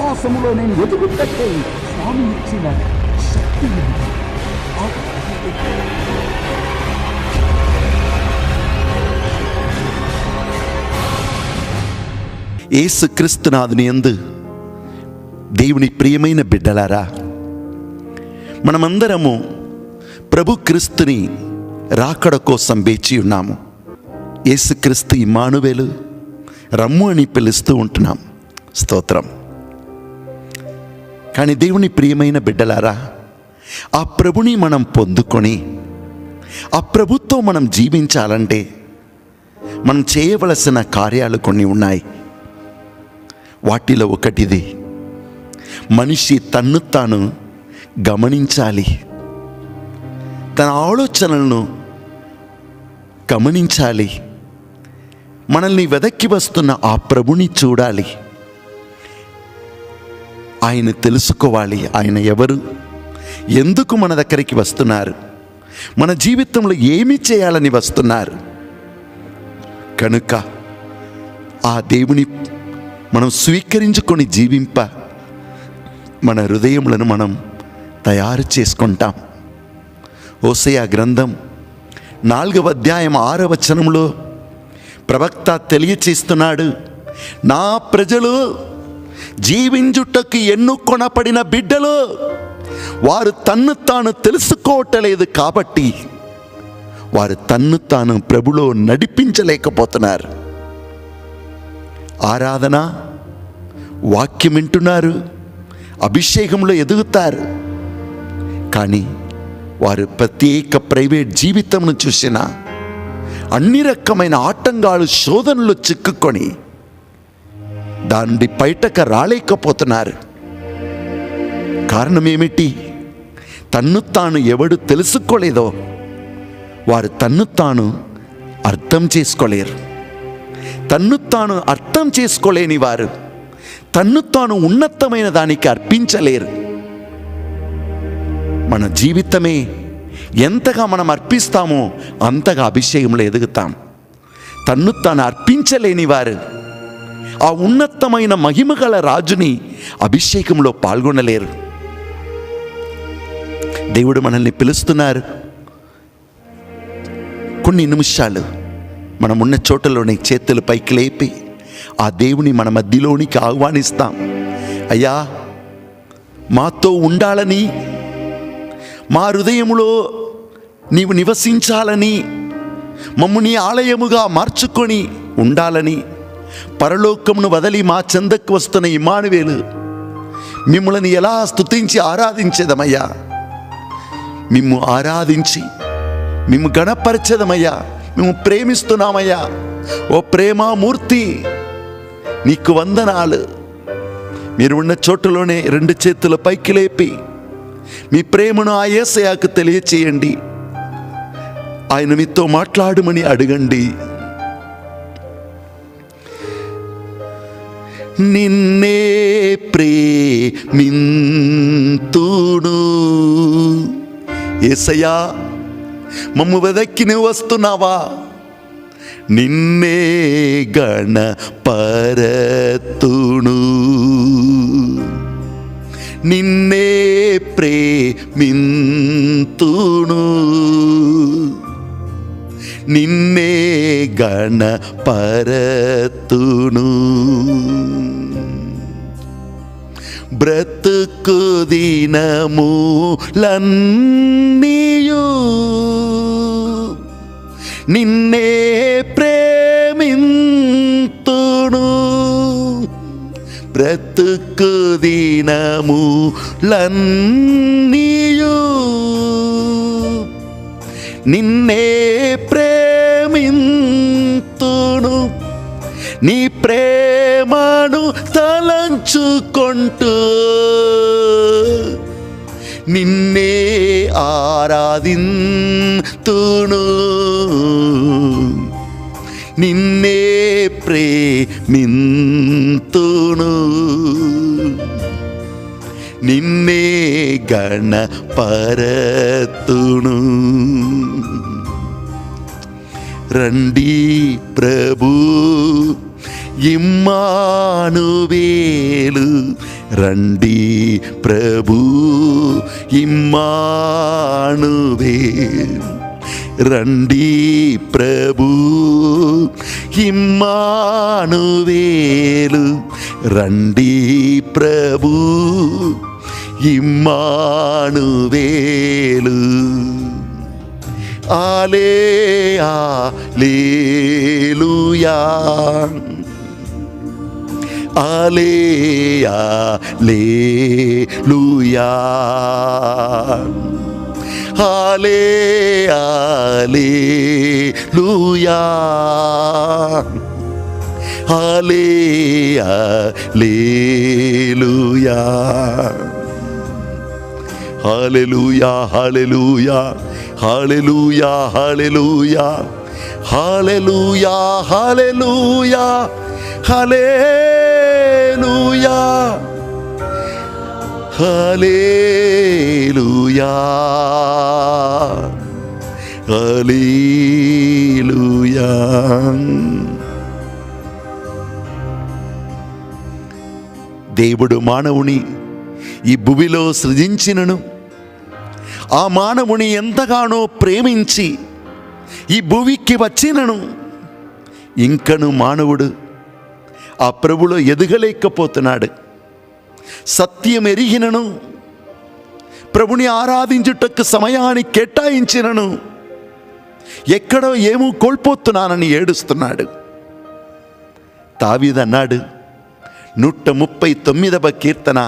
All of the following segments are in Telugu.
విశ్వాసములో నేను ఎదుగుటట్టే స్వామి ఇచ్చిన శక్తి. యేసుక్రీస్తునాథుని యందు దేవుని ప్రియమైన బిడ్డలారా, మనమందరము ప్రభు క్రీస్తుని రాకడ కోసం వేచి ఉన్నాము. యేసుక్రీస్తు ఇమ్మానువేలు, రమ్ము అని పిలుస్తూ ఉంటున్నాం. స్తోత్రం. కానీ దేవుని ప్రియమైన బిడ్డలారా, ఆ ప్రభుని మనం పొందుకొని ఆ ప్రభుతో మనం జీవించాలంటే మనం చేయవలసిన కార్యాలు కొన్ని ఉన్నాయి. వాటిలో ఒకటిది, మనిషి తన్ను తాను గమనించాలి. తన ఆలోచనలను గమనించాలి. మనల్ని వెదక్కి వస్తున్న ఆ ప్రభుని చూడాలి. ఆయన తెలుసుకోవాలి. ఆయన ఎవరు, ఎందుకు మన దగ్గరికి వస్తున్నారు, మన జీవితంలో ఏమి చేయాలని వస్తున్నారు. కనుక ఆ దేవుని మనం స్వీకరించుకొని జీవింప మన హృదయములను మనం తయారు చేసుకుంటాం. హోషేయ గ్రంథం 4వ అధ్యాయం 6వ వచనంలో ప్రవక్త తెలియచేస్తున్నాడు, నా ప్రజలు జీవించుటకు ఎన్నుకొనబడిన బిడ్డలు, వారు తన్ను తాను తెలుసుకోవటలేదు కాబట్టి వారు తన్ను తాను ప్రభులో నడిపించలేకపోతున్నారు. ఆరాధన, వాక్యం వింటున్నారు, అభిషేకంలో ఎదుగుతారు. కానీ వారు ప్రత్యేక ప్రైవేట్ జీవితంను చూసిన అన్ని రకమైన ఆటంకాలు, శోధనలు చిక్కుకొని దాన్ని బయటకు రాలేకపోతున్నారు. కారణం ఏమిటి? తన్ను తాను ఎవడు తెలుసుకోలేదో వారు తన్ను తాను అర్థం చేసుకోలేరు. తన్ను తాను అర్థం చేసుకోలేని వారు తన్ను తాను ఉన్నతమైన దానికి అర్పించలేరు. మన జీవితమే ఎంతగా మనం అర్పిస్తామో అంతగా అభిషేకంలో ఎదుగుతాం. తన్ను తాను అర్పించలేని వారు ఆ ఉన్నతమైన మహిమగల రాజుని అభిషేకంలో పాల్గొనలేరు. దేవుడు మనల్ని పిలుస్తున్నారు. కొన్ని నిమిషాలు మనమున్న చోటలోనే చేతులు పైకి లేపి ఆ దేవుని మన మధ్యలోనికి ఆహ్వానిస్తాం. అయ్యా, మాతో ఉండాలని, మా హృదయములో నీవు నివసించాలని, మమ్ము నీ ఆలయముగా మార్చుకొని ఉండాలని, పరలోకమును వదలి మా చెందకు వస్తున్న ఇమ్మానువేలు మిమ్మల్ని ఎలా స్తుతించి ఆరాధించేదమయ్యా, మిమ్ము ఆరాధించి మిమ్ము గణపరిచేదమయ్యా, మేము ప్రేమిస్తున్నామయ్యా. ఓ ప్రేమామూర్తి, నీకు వందనాలు. మీరు ఉన్న చోటులోనే 2 చేతుల పైకి లేపి మీ ప్రేమను ఆ యేసయ్యకు తెలియచేయండి. ఆయన మీతో మాట్లాడమని అడగండి. నిన్నే ప్రేమింతును యేసయ్యా, మమ్ము వెదక్కి నువ్వు వస్తున్నావా? నిన్నే గణపరతును, నిన్నే ప్రేమింతును, నిన్నే గణపరతును. బ్రతుకు దినములన్నీయు నిన్నే ప్రేమింతును. బ్రతుకు దినములన్నీయు నిన్నే ప్రేమింతును. నీ ప్రేమను తలంచుకొంటూ నిన్నే ఆరాధింతును. నిన్నే ప్రేమింతును, నిన్నే గణపరతును. రండి ప్రభు ఇమ్మానువేలు రండి ప్రభు ఇమ్మానువేల్, రండి ప్రభు ఇమ్మానువేలు, రండి ప్రభు ఇమ్మానువేలు. హల్లెలూయా, హల్లెలూయా, హల్లెలూయా, హల్లెలూయా, హల్లెలూయా, హల్లెలూయా, హల్లెలూయా, హల్లెలూయా, హల్లెలూయా, హల్లెలూయా, హల్లెలూయా, హల్లెలూయా, హల్లెలూయా. దేవుడు మానవుని ఈ భూమిలో సృజించినను, ఆ మానవుని ఎంతగానో ప్రేమించి ఈ భూమికి వచ్చినను, ఇంకను మానవుడు ఆ ప్రభులో ఎదగలేకపోతున్నాడు. సత్యం ఎరిగినను, ప్రభుని ఆరాధించుటకు సమయాన్ని కేటాయించినను, ఎక్కడో ఏమో కోల్పోతున్నానని ఏడుస్తున్నాడు. దావీదు అన్నాడు 139వ కీర్తన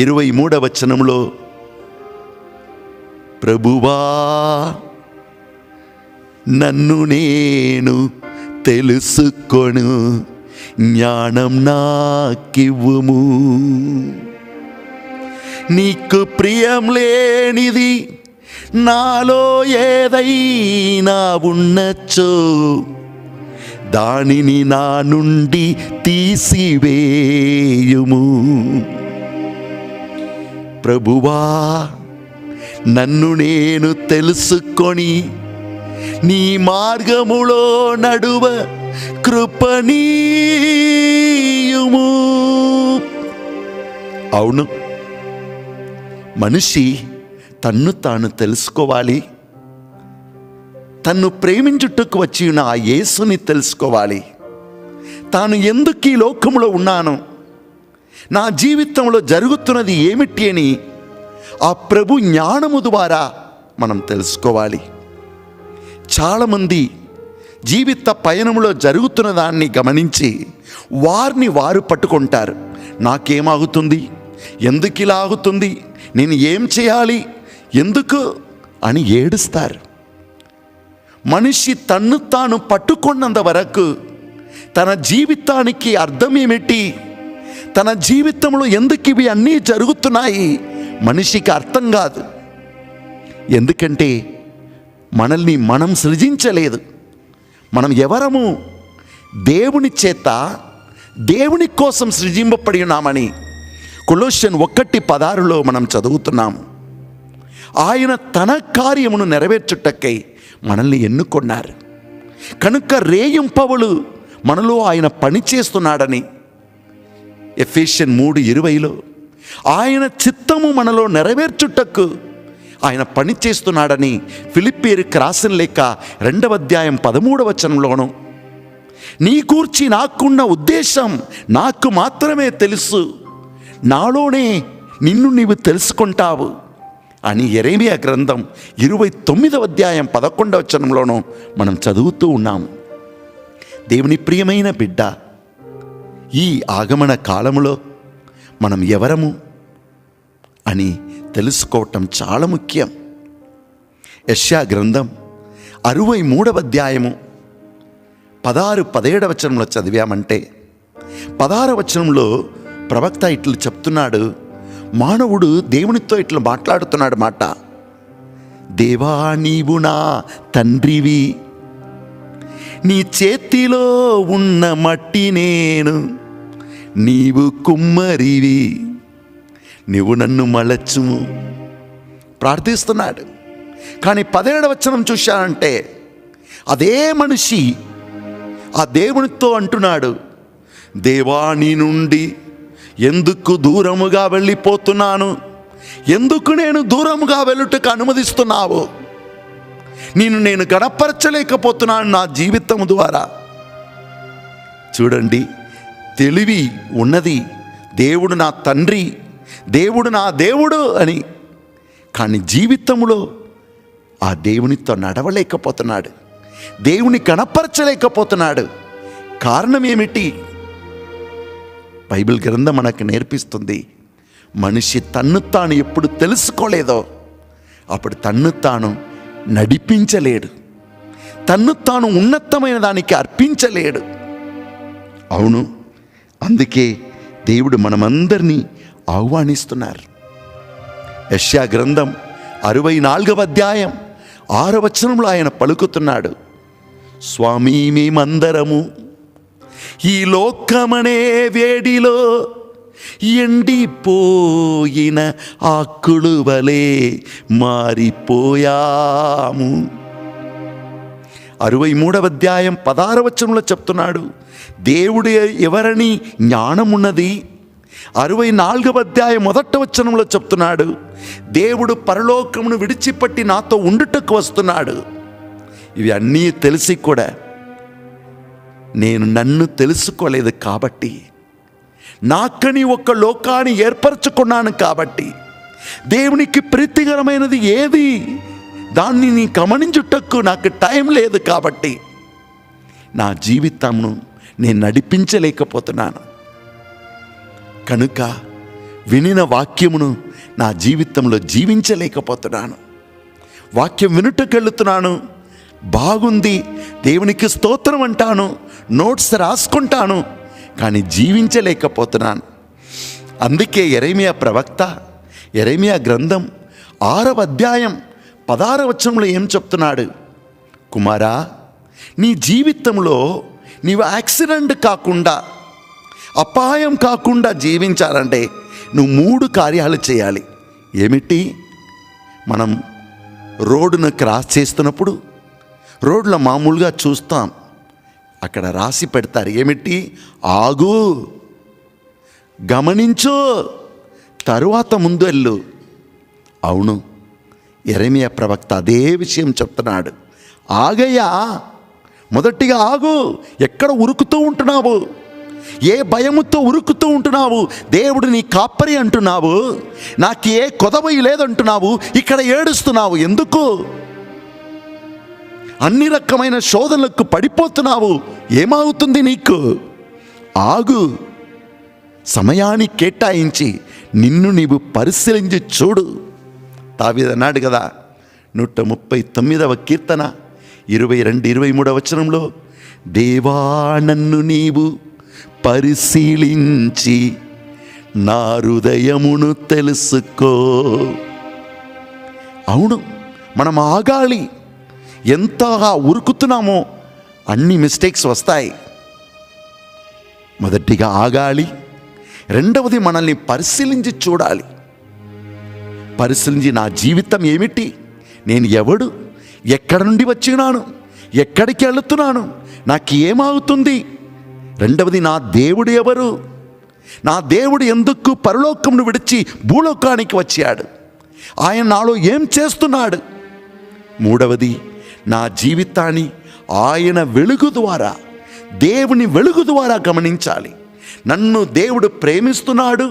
23వ వచనంలో, ప్రభువా నన్ను నేను తెలుసుకొను, జ్ఞానం నాకివ్వుము. నీకు ప్రియం లేనిది నాలో ఏదైనా ఉన్నచో దానిని నా నుండి తీసివేయుము. ప్రభువా నన్ను నేను తెలుసుకొని నీ మార్గములో నడువ కృపణీయుము. అవును, మనిషి తన్ను తాను తెలుసుకోవాలి. తన్ను ప్రేమించుటకు వచ్చి ఉన్న ఆ యేసుని తెలుసుకోవాలి. తాను ఎందుకు ఈ లోకంలో ఉన్నాను, నా జీవితంలో జరుగుతున్నది ఏమిటి అని ఆ ప్రభు జ్ఞానము ద్వారా మనం తెలుసుకోవాలి. చాలామంది జీవిత పయనంలో జరుగుతున్న దాన్ని గమనించి వారిని వారు పట్టుకుంటారు. నాకేమాగుతుంది, ఎందుకు ఇలా ఆగుతుంది, నేను ఏం చేయాలి, ఎందుకు అని ఏడుస్తారు. మనిషి తన్ను తాను పట్టుకున్నంత వరకు తన జీవితానికి అర్థం ఏమిటి, తన జీవితంలో ఎందుకు ఇవి అన్నీ జరుగుతున్నాయి మనిషికి అర్థం కాదు. ఎందుకంటే మనల్ని మనం సృజించలేదు. మనం ఎవరము? దేవుని చేత దేవుని కోసం సృజింపబడి ఉన్నామని కొలొస్సెస్ 1:16 మనం చదువుతున్నాము. ఆయన తన కార్యమును నెరవేర్చుటకై మనల్ని ఎన్నుకొన్నారు కనుక రేయింపవలు మనలో ఆయన పని చేస్తున్నాడని ఎఫెసీయులు 3:20 ఆయన చిత్తము మనలో నెరవేర్చుటకు ఆయన పని చేస్తున్నాడని ఫిలిప్పీయులకు రాసిన లేఖ 2వ అధ్యాయం 13వ వచనంలోను, నీ గూర్చి నాకున్న ఉద్దేశం నాకు మాత్రమే తెలుసు, నాలోనే నిన్ను నీవు తెలుసుకుంటావు అని యెరెమీయా గ్రంథం 29వ అధ్యాయం 11వ వచనంలోనూ మనం చదువుతూ ఉన్నాము. దేవుని ప్రియమైన బిడ్డ, ఈ ఆగమన కాలంలో మనం ఎవరము అని తెలుసుకోవటం చాలా ముఖ్యం. యెషయా గ్రంథం 63వ అధ్యాయము 16-17 వచనంలో చదివామంటే 16వ వచనంలో ప్రవక్త ఇట్లు చెప్తున్నాడు. మానవుడు దేవునితో ఇట్లా మాట్లాడుతున్నాడు మాట, దేవా నీవు నా తండ్రివి, నీ చేతిలో ఉన్న మట్టి నేను, నీవు కుమ్మరివి, నీవు నన్ను మలచుము ప్రార్థిస్తున్నాడు. కానీ 17వ వచనం చూశానంటే అదే మనిషి ఆ దేవునితో అంటున్నాడు, దేవా నీ నుండి ఎందుకు దూరముగా వెళ్ళిపోతున్నాను? ఎందుకు నేను దూరముగా వెళ్ళుటకు అనుమతిస్తున్నావు? నేను గణపరచలేకపోతున్నాను నా జీవితం ద్వారా. చూడండి, తెలివి ఉన్నది, దేవుడు నా తండ్రి, దేవుడు నా దేవుడు అని, కానీ జీవితంలో ఆ దేవునితో నడవలేకపోతున్నాడు, దేవుని గణపరచలేకపోతున్నాడు. కారణం ఏమిటి? బైబిల్ గ్రంథం మనకు నేర్పిస్తుంది, మనిషి తన్ను తాను ఎప్పుడు తెలుసుకోలేదో అప్పుడు తన్ను తాను నడిపించలేడు, తన్ను తాను ఉన్నతమైన దానికి అర్పించలేడు. అవును, అందుకే దేవుడు మనమందరినీ ఆహ్వానిస్తున్నారు. యెషయా గ్రంథం 64వ అధ్యాయం 6వ వచనంలో ఆయన పలుకుతున్నాడు, స్వామి మేమందరము ఈ లోకమనే వేడిలో ఎండిపోయిన ఆకులు వలె మారిపోయాము. 63వ అధ్యాయం 16వ వచనంలో చెప్తున్నాడు, దేవుడు ఎవరని జ్ఞానమున్నది. 64వ అధ్యాయం 1వ వచనంలో చెప్తున్నాడు, దేవుడు పరలోకమును విడిచిపెట్టి నాతో ఉండుటకు వస్తున్నాడు. ఇవి అన్నీ తెలిసి కూడా నేను నన్ను తెలుసుకోలేదు కాబట్టి, నాకని ఒక లోకాన్ని ఏర్పరచుకున్నాను కాబట్టి, దేవునికి ప్రీతికరమైనది ఏది దాన్ని నీ గమనించుటకు నాకు టైం లేదు కాబట్టి నా జీవితంను నేను నడిపించలేకపోతున్నాను. కనుక వినిన వాక్యమును నా జీవితంలో జీవించలేకపోతున్నాను. వాక్యం వినుటకెళ్తున్నాను, బాగుంది, దేవునికి స్తోత్రం అంటాను, నోట్స్ రాసుకుంటాను, కానీ జీవించలేకపోతున్నాను. అందుకే యెరెమీయా ప్రవక్త యెరెమీయా గ్రంథం 6వ అధ్యాయం 16వ వచనంలో ఏం చెప్తున్నాడు? కుమారా, నీ జీవితంలో నీవు యాక్సిడెంట్ కాకుండా, అపాయం కాకుండా జీవించాలంటే నువ్వు 3 కార్యాలు చేయాలి. ఏమిటి? మనం రోడ్డును క్రాస్ చేస్తున్నప్పుడు రోడ్లో మామూలుగా చూస్తాం, అక్కడ రాసి పెడతారు, ఏమిటి? ఆగు, గమనించు, తరువాత ముందు వెళ్ళు. అవును, యెరెమీయా ప్రవక్త అదే విషయం చెప్తున్నాడు. ఆగయ్యా, మొదటిగా ఆగు. ఎక్కడ ఉరుకుతూ ఉంటున్నావు? ఏ భయముతో ఉరుకుతూ ఉంటున్నావు? దేవుడు నీ కాపరి అంటున్నావు, నాకు ఏ కొదవై లేదంటున్నావు, ఇక్కడ ఏడుస్తున్నావు ఎందుకు? అన్ని రకమైన శోధనలకు పడిపోతున్నావు, ఏమవుతుంది నీకు? ఆగు, సమయాన్ని కేటాయించి నిన్ను నీవు పరిశీలించి చూడు. దావీదు అన్నాడు కదా, 139వ కీర్తన 22-23వ వచనంలో, దేవా నన్ను నీవు పరిశీలించి నా హృదయమును తెలుసుకో. అవును, మనం ఆగాలి. ఎంతగా ఉరుకుతున్నామో అన్ని మిస్టేక్స్ వస్తాయి. మొదటిగా ఆగాలి, రెండవది మనల్ని పరిశీలించి చూడాలి. పరిశీలించి నా జీవితం ఏమిటి, నేను ఎవడు, ఎక్కడి నుండి వచ్చినాను, ఎక్కడికి వెళుతున్నాను, నాకు ఏమవుతుంది? రెండవది, నా దేవుడు ఎవరు, నా దేవుడు ఎందుకు పరలోకమును విడిచి భూలోకానికి వచ్చాడు, ఆయన నాలో ఏం చేస్తున్నాడు? మూడవది, నా జీవితాన్ని ఆయన వెలుగు ద్వారా, దేవుని వెలుగు ద్వారా గమనించాలి. నన్ను దేవుడు ప్రేమిస్తున్నాడు,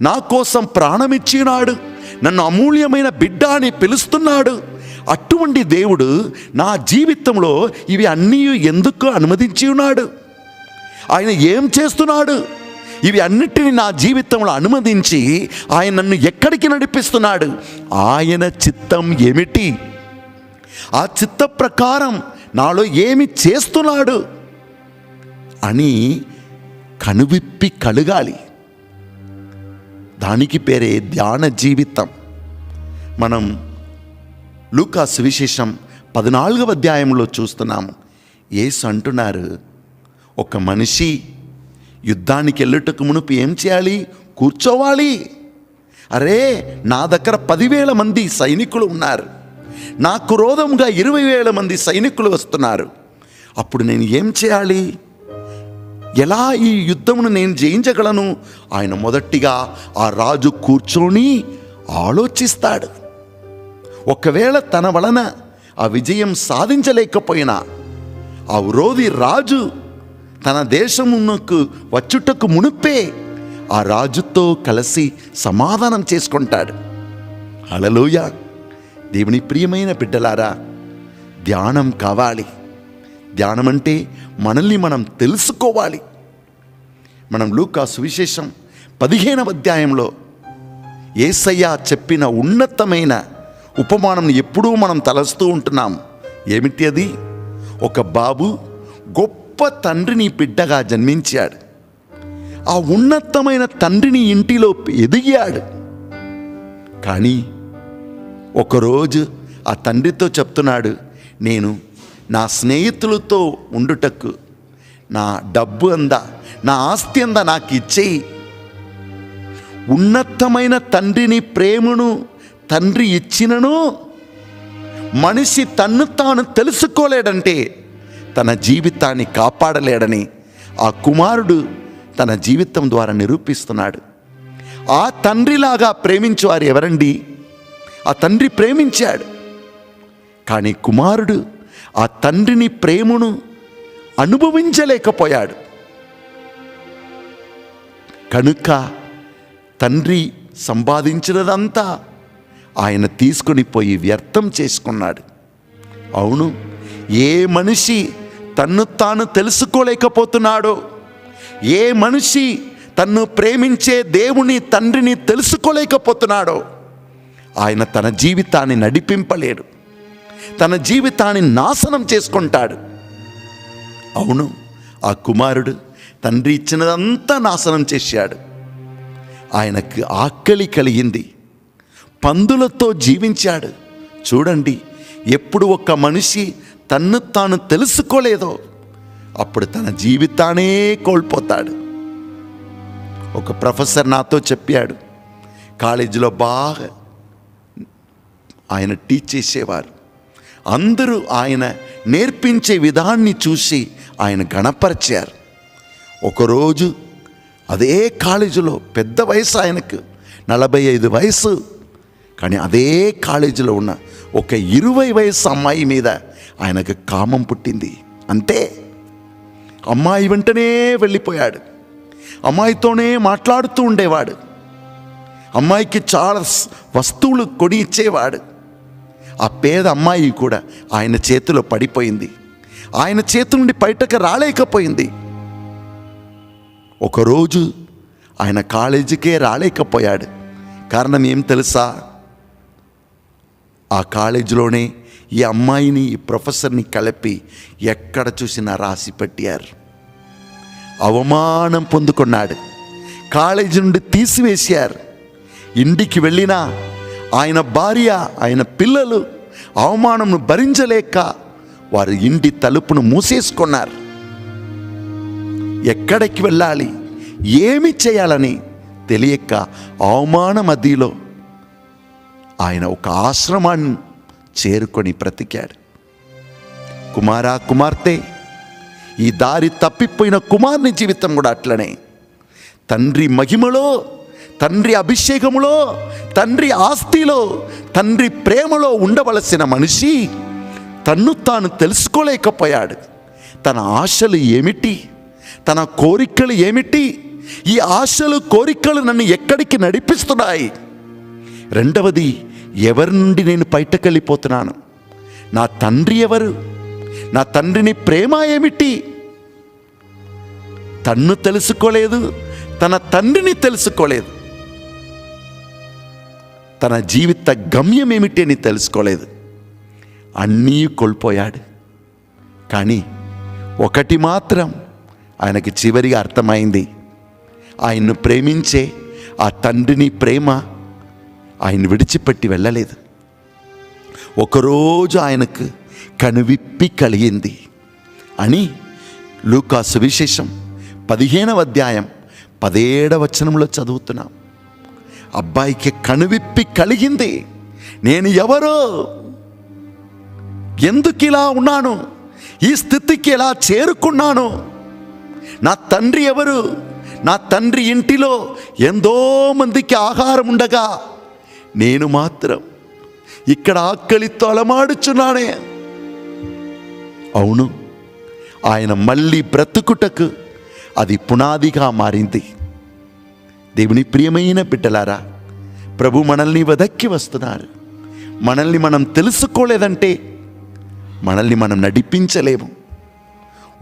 నా కోసం ప్రాణమిచ్చినాడు, నన్ను అమూల్యమైన బిడ్డ అని పిలుస్తున్నాడు. అటువంటి దేవుడు నా జీవితంలో ఇవి అన్నీ ఎందుకు అనుమతించి ఉన్నాడు? ఆయన ఏం చేస్తున్నాడు? ఇవి అన్నిటిని నా జీవితంలో అనుమతించి ఆయన నన్ను ఎక్కడికి నడిపిస్తున్నాడు? ఆయన చిత్తం ఏమిటి? ఆ చిత్త ప్రకారం నాలో ఏమి చేస్తున్నాడు అని కనువిప్పి కలగాలి. దానికి పేరే ధ్యాన జీవితం. మనం లూకా సువిశేషం 14వ అధ్యాయంలో చూస్తున్నాము. యేసు అంటున్నారు, ఒక మనిషి యుద్ధానికి వెళ్ళుటకు మునుపు ఏం చేయాలి? కూర్చోవాలి. అరే, నా దగ్గర 10,000 మంది సైనికులు ఉన్నారు, నాకు రోధంగా 20,000 మంది సైనికులు వస్తున్నారు. అప్పుడు నేను ఏం చేయాలి? ఎలా ఈ యుద్ధమును నేను జయించగలను? ఆయన మొదటిగా ఆ రాజు కూర్చొని ఆలోచిస్తాడు. ఒకవేళ తన వలన ఆ విజయం సాధించలేకపోయినా ఆ విరోధి రాజు తన దేశమునకు వచ్చుటకు మునుపే ఆ రాజుతో కలిసి సమాధానం చేసుకుంటాడు. హల్లెలూయా! దేవుని ప్రియమైన బిడ్డలారా, ధ్యానం కావాలి. ధ్యానం అంటే మనల్ని మనం తెలుసుకోవాలి. మనం లూకా సువిశేషం 15వ అధ్యాయంలో యేసయ్య చెప్పిన ఉన్నతమైన ఉపమానం ఎప్పుడూ మనం తలస్తూ ఉంటున్నాం. ఏమిటి అది? ఒక బాబు గొప్ప తండ్రిని బిడ్డగా జన్మించాడు. ఆ ఉన్నతమైన తండ్రిని ఇంటిలో ఎదిగాడు. కానీ ఒకరోజు ఆ తండ్రితో చెప్తున్నాడు, నేను నా స్నేహితులతో ఉండుటకు నా డబ్బు అందా, నా ఆస్తి అందా నాకు ఇచ్చేయి. ఉన్నతమైన తండ్రిని ప్రేమను తండ్రి ఇచ్చినను మనిషి తన్ను తాను తెలుసుకోలేడంటే తన జీవితాన్ని కాపాడలేడని ఆ కుమారుడు తన జీవితం ద్వారా నిరూపిస్తున్నాడు. ఆ తండ్రిలాగా ప్రేమించేవారు ఎవరండి? ఆ తండ్రి ప్రేమించాడు, కానీ కుమారుడు ఆ తండ్రిని ప్రేమను అనుభవించలేకపోయాడు. కనుక తండ్రి సంపాదించినదంతా ఆయన తీసుకొని పోయి వ్యర్థం చేసుకున్నాడు. అవును, ఏ మనిషి తన్ను తాను తెలుసుకోలేకపోతున్నాడో, ఏ మనిషి తన్ను ప్రేమించే దేవుని తండ్రిని తెలుసుకోలేకపోతున్నాడో ఆయన తన జీవితాన్ని నడిపింపలేడు, తన జీవితాన్ని నాశనం చేసుకుంటాడు. అవును, ఆ కుమారుడు తండ్రి ఇచ్చినదంతా నాశనం చేశాడు. ఆయనకు ఆకలి కలిగింది, పందులతో జీవించాడు. చూడండి, ఎప్పుడు ఒక మనిషి తన్ను తాను తెలుసుకోలేదో అప్పుడు తన జీవితాన్నే కోల్పోతాడు. ఒక ప్రొఫెసర్ నాతో చెప్పాడు, కాలేజీలో బాగా ఆయన టీచ్ చేసేవారు. అందరూ ఆయన నేర్పించే విధాన్ని చూసి ఆయన గణపరిచారు. ఒకరోజు అదే కాలేజీలో, పెద్ద వయసు ఆయనకు 45 వయసు, కానీ అదే కాలేజీలో ఉన్న ఒక 20 వయసు అమ్మాయి మీద ఆయనకు కామం పుట్టింది. అంతే, అమ్మాయి వెంటనే వెళ్ళిపోయాడు. అమ్మాయితోనే మాట్లాడుతూ ఉండేవాడు. అమ్మాయికి చాలా వస్తువులు కొని ఇచ్చేవాడు. ఆ పేద అమ్మాయి కూడా ఆయన చేతిలో పడిపోయింది. ఆయన చేతి నుండి బయటకు రాలేకపోయింది. ఒకరోజు ఆయన కాలేజీకే రాలేకపోయాడు. కారణం ఏం తెలుసా? ఆ కాలేజీలోనే ఈ అమ్మాయిని, ఈ ప్రొఫెసర్ని కలిపి ఎక్కడ చూసినా రాసి పెట్టారు. అవమానం పొందుకున్నాడు. కాలేజీ నుండి తీసివేశారు. ఇంటికి వెళ్ళినా ఆయన భార్య, ఆయన పిల్లలు అవమానం భరించలేక వారు ఇంటి తలుపును మూసేసుకున్నారు. ఎక్కడికి వెళ్ళాలి, ఏమి చేయాలని తెలియక అవమాన మధ్యలో ఆయన ఒక ఆశ్రమాన్ని చేరుకొని బ్రతికాడు. కుమారా, కుమార్తె, ఈ దారి తప్పిపోయిన కుమారుని జీవితం కూడా అట్లనే. తండ్రి మహిమలో, తండ్రి అభిషేకములో, తండ్రి ఆస్తిలో, తండ్రి ప్రేమలో ఉండవలసిన మనిషి తన్ను తాను తెలుసుకోలేకపోయాడు. తన ఆశలు ఏమిటి, తన కోరికలు ఏమిటి, ఈ ఆశలు కోరికలు నన్ను ఎక్కడికి నడిపిస్తున్నాయి? రెండవది, ఎవరి నుండి నేను బయటకు వెళ్ళిపోతున్నాను? నా తండ్రి ఎవరు? నా తండ్రిని ప్రేమ ఏమిటి? తన్ను తెలుసుకోలేదు, తన తండ్రిని తెలుసుకోలేదు, తన జీవిత గమ్యం ఏమిటి అని తెలుసుకోలేదు. అన్నీ కోల్పోయాడు. కానీ ఒకటి మాత్రం ఆయనకి చివరిగా అర్థమైంది. ఆయన్ను ప్రేమించే ఆ తండ్రిని ప్రేమ ఆయన విడిచిపెట్టి వెళ్ళలేదు. ఒకరోజు ఆయనకు కనువిప్పి కలిగింది అని లూకా సువిశేషం 15వ అధ్యాయం 17వ వచనంలో చదువుతున్నాం. అబ్బాయికి కనువిప్పి కలిగింది. నేను ఎవరో, ఎందుకు ఇలా ఉన్నాను, ఈ స్థితికి ఎలా చేరుకున్నాను నా తండ్రి ఎవరు? నా తండ్రి ఇంటిలో ఎంతో మందికి ఆహారం ఉండగా నేను మాత్రం ఇక్కడ ఆకలితో అలమాడుచున్నానే. అవును, ఆయన మళ్ళీ బ్రతుకుటకు అది పునాదిగా మారింది. దేవుని ప్రియమైన బిడ్డలారా, ప్రభు మనల్ని వెదక్కి వస్తున్నారు. మనల్ని మనం తెలుసుకోలేదంటే మనల్ని మనం నడిపించలేము.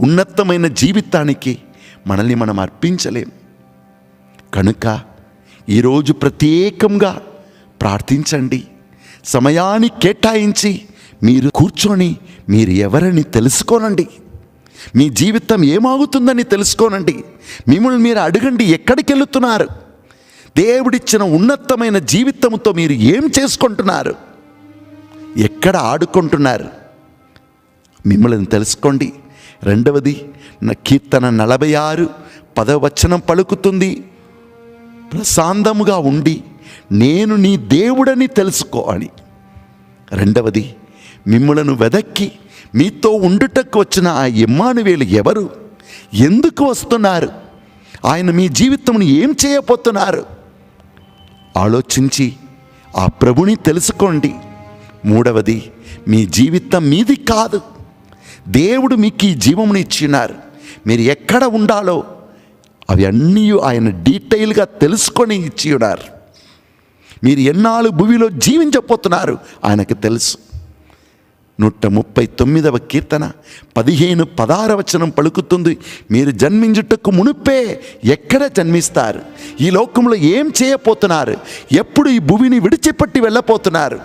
ఉన్నతమైన జీవితానికి మనల్ని మనం అర్పించలేము. కనుక ఈరోజు ప్రత్యేకంగా ప్రార్థించండి. సమయాన్ని కేటాయించి మీరు కూర్చొని మీరు ఎవరని తెలుసుకోనండి. మీ జీవితం ఏమాగుతుందని తెలుసుకోనండి. మిమ్మల్ని మీరు అడగండి, ఎక్కడికి వెళుతున్నారు? దేవుడిచ్చిన ఉన్నతమైన జీవితంతో మీరు ఏం చేసుకుంటున్నారు? ఎక్కడ ఆడుకుంటున్నారు? మిమ్మల్ని తెలుసుకోండి. రెండవది, కీర్తన 46:10 పలుకుతుంది, ప్రశాంతముగా ఉండి నేను నీ దేవుడని తెలుసుకో అని. రెండవది, మిమ్మలను వెదక్కి మీతో ఉండుటకు వచ్చిన ఆ ఇమ్మానువేలు ఎవరు? ఎందుకు వస్తున్నారు? ఆయన మీ జీవితంను ఏం చేయబోతున్నారు? ఆలోచించి ఆ ప్రభుని తెలుసుకోండి. మూడవది, మీ జీవితం మీది కాదు, దేవుడు మీకు ఈ జీవమును ఇచ్చినారు. మీరు ఎక్కడ ఉండాలో అవి అన్నీ ఆయన డీటెయిల్గా తెలుసుకొని ఇచ్చి ఉన్నారు. మీరు ఎన్నాళ్ళు భూమిలో జీవించబోతున్నారు ఆయనకు తెలుసు. 139వ కీర్తన 15-16 పలుకుతుంది, మీరు జన్మించుటకు మునుపే ఎక్కడ జన్మిస్తారు? ఈ లోకంలో ఏం చేయబోతున్నారు? ఎప్పుడు ఈ భూమిని విడిచిపెట్టి వెళ్ళబోతున్నారు?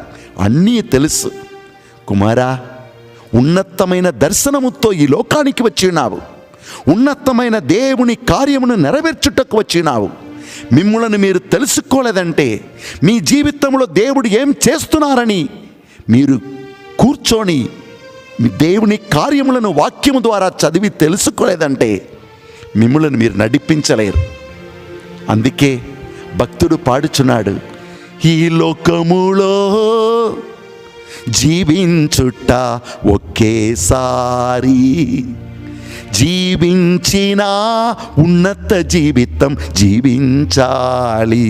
అన్నీ తెలుసు. కుమారా, ఉన్నతమైన దర్శనముతో ఈ లోకానికి వచ్చినావు. ఉన్నతమైన దేవుని కార్యమును నెరవేర్చుటకు వచ్చినావు. మిమ్మల్ని మీరు తెలుసుకోలేదంటే, మీ జీవితంలో దేవుడు ఏం చేస్తున్నారని మీరు కూర్చొని మీ దేవుని కార్యములను వాక్యము ద్వారా చదివి తెలుసుకోలేదంటే మిమ్మల్ని మీరు నడిపించలేరు. అందుకే భక్తుడు పాడుచున్నాడు, ఈ లోకములో జీవించుట ఒకేసారి, జీవించిన ఉన్నత జీవితం జీవించాలి.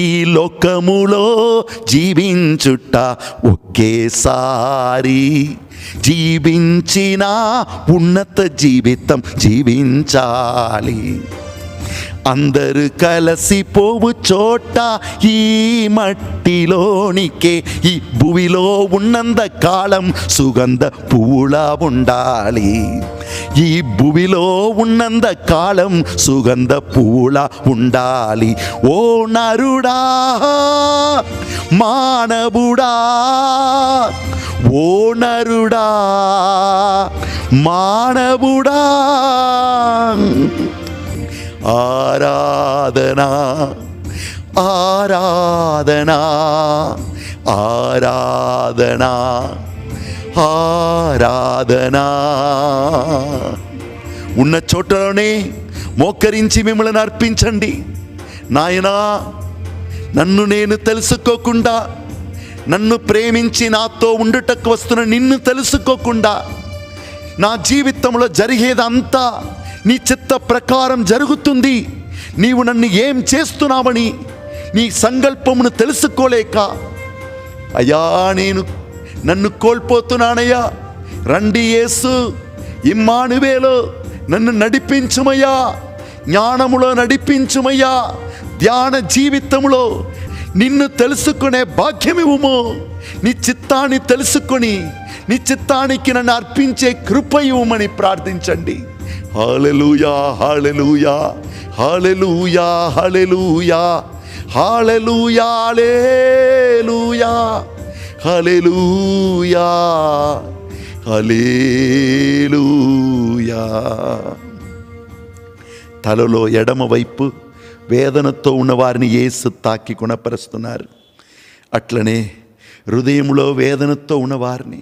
ఈ లోకములో జీవించుట ఒకేసారి, జీవించిన ఉన్నత జీవితం జీవించాలి. అందరూ కలిసిపోవు చోట ఈ మట్టిలోనికే, ఈ భూమిలో ఉన్నంత కాలం సుగంధ పువ్వులా ఉండాలి. ఈ భూమిలో ఉన్నంత కాలం సుగంధ పువ్వులా ఉండాలి. ఓ నరుడా, మానవుడా, ఓ నరుడా, మానవుడా, ఆరాధనా, ఆరాధనా, ఆరాధనా, ఆరాధనా. ఉన్న చోటలోనే మోకరించి మిమ్మల్ని అర్పించండి. నాయనా, నన్ను నేను తెలుసుకోకుండా, నన్ను ప్రేమించి నాతో ఉండుటకు వస్తున్న నిన్ను తెలుసుకోకుండా, నా జీవితంలో జరిగేదంతా నీ చిత్త ప్రకారం జరుగుతుంది. నీవు నన్ను ఏం చేస్తున్నావని నీ సంకల్పమును తెలుసుకోలేక, అయ్యా నేను నన్ను కోల్పోతున్నానయ్యా, రండి యేసు ఇమ్మానువేలు నన్ను నడిపించుమయ్యా, జ్ఞానములో నడిపించుమయ్యా, ధ్యాన జీవితంలో నిన్ను తెలుసుకునే భాగ్యమివ్వుము. నీ చిత్తాన్ని తెలుసుకొని నీ చిత్తానికి నన్ను అర్పించే కృప ఇవ్వమని ప్రార్థించండి. హల్లెలూయా, హల్లెలూయా, హల్లెలూయా, హల్లెలూయా, హల్లెలూయా, హల్లెలూయా, హల్లెలూయా, హల్లెలూయా. తలలో ఎడమ వైపు వేదనతో ఉన్న వారిని యేసు తాకి గుణపరుస్తున్నారు. అట్లనే హృదయంలో వేదనతో ఉన్నవారిని,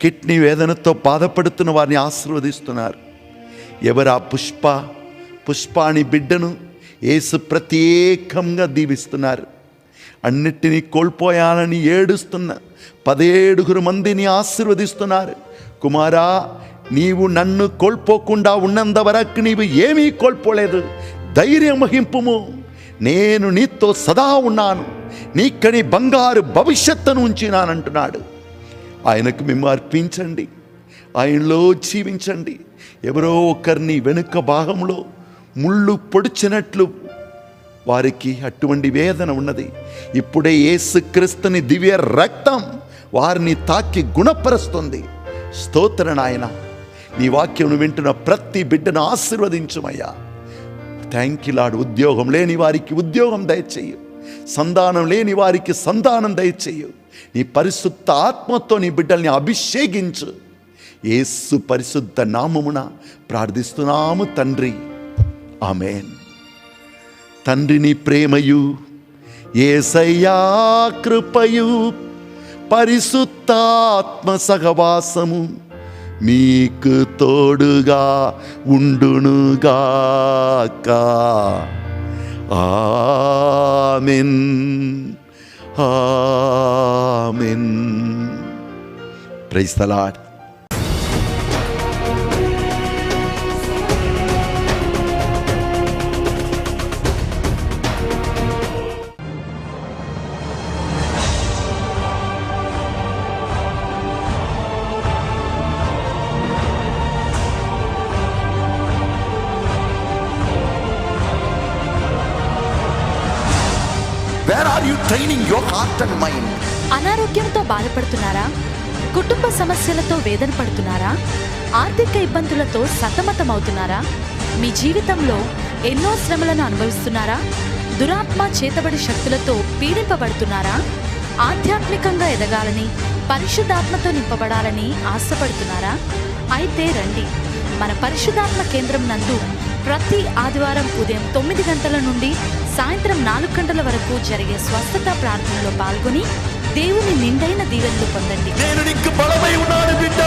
కిడ్నీ వేదనతో బాధపడుతున్న వారిని ఆశీర్వదిస్తున్నారు. ఎవరు ఆ పుష్పాని బిడ్డను యేసు ప్రత్యేకంగా దీవిస్తున్నారు. అన్నిటినీ కోల్పోయాలని ఏడుస్తున్న 17 మందిని ఆశీర్వదిస్తున్నారు. కుమారా, నీవు నన్ను కోల్పోకుండా ఉన్నంత వరకు నీవు ఏమీ కోల్పోలేదు. ధైర్యం వహింపుము, నేను నీతో సదా ఉన్నాను, నీకని బంగారు భవిష్యత్తును ఉంచినానంటున్నాడు. ఆయనకు మేము అర్పించండి, ఆయనలో జీవించండి. ఎవరో ఒకరిని వెనుక భాగంలో ముళ్ళు పొడిచినట్లు వారికి అటువంటి వేదన ఉన్నది. ఇప్పుడే యేసుక్రీస్తుని దివ్య రక్తం వారిని తాకి గుణపరుస్తుంది. స్తోత్ర నాయన. నీ వాక్యం వింటున్న ప్రతి బిడ్డను ఆశీర్వదించుమయ్యా. Thank you lord. ఉద్యోగం లేని వారికి ఉద్యోగం దయచేయు, సంతానం లేని వారికి సంతానం దయచేయు. నీ పరిశుద్ధ ఆత్మతో నీ బిడ్డల్ని అభిషేకించు. యేసు పరిశుద్ధ నామమున ప్రార్థిస్తున్నాము తండ్రి, ఆమేన్. తండ్రి నీ ప్రేమయు, యేసయ్యా కృపయు, పరిశుద్ధాత్మ సహవాసము మీకు తోడుగా ఉండునుగాక. Amen, amen. Praise the lord. Where are you training your heart and mind? అనారోగ్యంతో బాధపడుతున్నారా? కుటుంబ సమస్యలతో వేదన పడుతున్నారా? ఆర్థిక ఇబ్బందులతో సతమతమవుతున్నారా? మీ జీవితంలో ఎన్నో శ్రమలను అనుభవిస్తున్నారా? దురాత్మ చేతబడి శక్తులతో పీడింపబడుతున్నారా? ఆధ్యాత్మికంగా ఎదగాలని, పరిశుద్ధాత్మతో నింపబడాలని ఆశపడుతున్నారా? అయితే రండి, మన పరిశుద్ధాత్మ కేంద్రం నందు ప్రతి ఆదివారం ఉదయం 9 గంటల నుండి సాయంత్రం 4 గంటల వరకు జరిగే స్వస్థత ప్రార్థనలో పాల్గొని దేవుని నిండైన దీవెనలు పొందండి. నేను నీకు బలమై ఉన్నాను బిడ్డ.